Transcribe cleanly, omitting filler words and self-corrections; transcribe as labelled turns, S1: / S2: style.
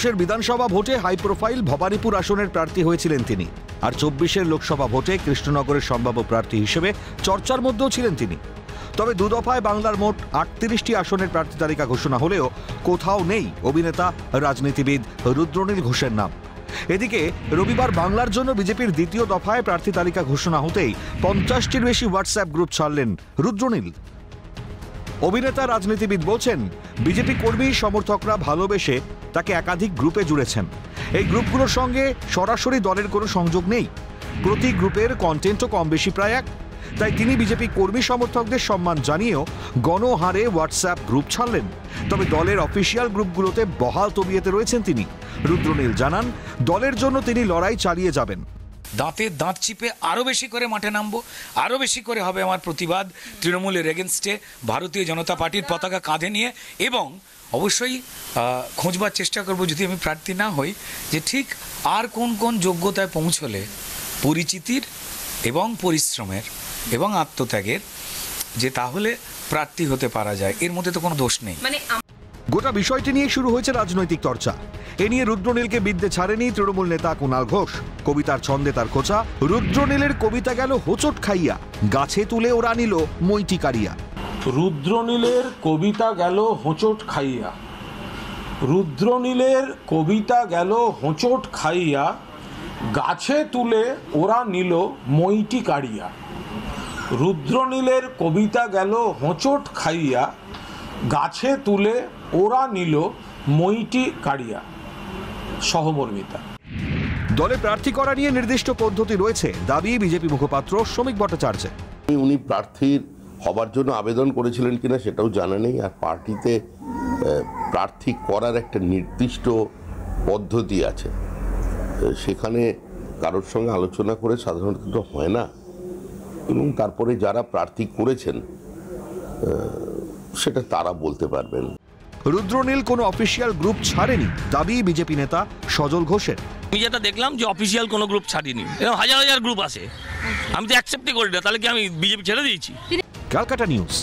S1: ঘোষের বিধানসভা ভোটে হাই প্রোফাইল ভবানীপুর আসনের প্রার্থী হয়েছিলেন তিনি, আর 24-এর লোকসভা ভোটে কৃষ্ণনগরের সম্ভাব্য প্রার্থী হিসেবে চর্চার মধ্যেও ছিলেন তিনি। তবে দুদফায় বাংলার মোট 38টি আসনের প্রার্থী তালিকা ঘোষণা হলেও কোথাও নেই অভিনেতা রাজনীতিবিদ রুদ্রনীল ঘোষের নাম। এদিকে রবিবার বাংলার জন্য বিজেপির দ্বিতীয় দফায় প্রার্থী তালিকা ঘোষণা হতেই 50টির বেশি হোয়াটসঅ্যাপ গ্রুপ ছাড়লেন রুদ্রনীল। অভিনেতা রাজনীতিবিদ বলছেন, বিজেপি কর্মী সমর্থকরা ভালোবেসে তাকে একাধিক গ্রুপে জুড়েছেন। এই গ্রুপগুলোর সঙ্গে সরাসরি দলের কোনো সংযোগ নেই। প্রতি গ্রুপের কন্টেন্টও কম বেশি প্রায় এক। তাই তিনি বিজেপি কর্মী সমর্থকদের সম্মান জানিয়েও গণহারে হোয়াটসঅ্যাপ গ্রুপ ছাড়লেন। তবে দলের অফিসিয়াল গ্রুপগুলোতে বহাল তবিয়তে রয়েছেন তিনি। রুদ্রনীল জানান, দলের জন্য তিনি লড়াই চালিয়ে যাবেন।
S2: দাঁতে দাঁত চিপে আরও বেশি করে মাঠে নামবো, আরও বেশি করে হবে আমার প্রতিবাদ তৃণমূলের এগেনস্টে, ভারতীয় জনতা পার্টির পতাকা কাঁধে নিয়ে, এবং অবশ্যই খোঁজবার চেষ্টা করব যদি আমি প্রার্থী না হই যে ঠিক আর কোন কোন যোগ্যতায় পৌঁছলে পরিচিতির এবং পরিশ্রমের এবং আত্মত্যাগের যে তাহলে প্রার্থী হতে পারা যায়। এর মধ্যে তো কোনো দোষ নেই।
S1: গোটা বিষয়টি নিয়ে শুরু হয়েছে রাজনৈতিক চর্চা। এ নিয়ে রুদ্রনীলকে বিদ্যে ছাড়েনি তৃণমূল নেতা কুণাল ঘোষ। কবিতার ছন্দে তার খোঁচা, রুদ্রনীলের কবিতা গেল হোঁচট খাইয়া, গাছে তুলে ওরা নিল মইটি কাড়িয়া।
S3: রুদ্রনীলের কবিতা গেল হোঁচট খাইয়া, রুদ্রনীলের কবিতা গেল হোঁচট খাইয়া, গাছে তুলে ওরা নিল মইটি কাড়িয়া। রুদ্রনীলের কবিতা গেল হোঁচট খাইয়া, গাছে তুলে ওরা নিল মইটি কাড়িয়া। সহমর্মিতা।
S1: দলে প্রার্থী করা নিয়ে নির্দিষ্ট পদ্ধতি রয়েছে দাবি বিজেপি মুখপাত্র শ্রমিক ভট্টাচার্যের।
S4: উনি প্রার্থীর হবার জন্য আবেদন করেছিলেন কিনা সেটাও জানা নেই। আর পার্টিতে প্রার্থী করার একটা নির্দিষ্ট পদ্ধতি আছে, সেখানে কারোর সঙ্গে আলোচনা করে সাধারণত হয় না, এবং তারপরে যারা প্রার্থী করেছেন সেটা তারা বলতে পারবেন।
S1: রুদ্রনীল কোনো অফিসিয়াল গ্রুপ ছাড়েনি দাবি বিজেপি নেতা সজল ঘোষের।
S5: আমি যেটা দেখলাম যে অফিসিয়াল কোনো গ্রুপ ছাড়িনি, এরকম হাজার হাজার গ্রুপ আছে, আমি তো অ্যাকসেপ্টই করি না, তাহলে কি আমি বিজেপি ছেড়ে দিয়েছি?
S1: ক্যালকাটা নিউজ।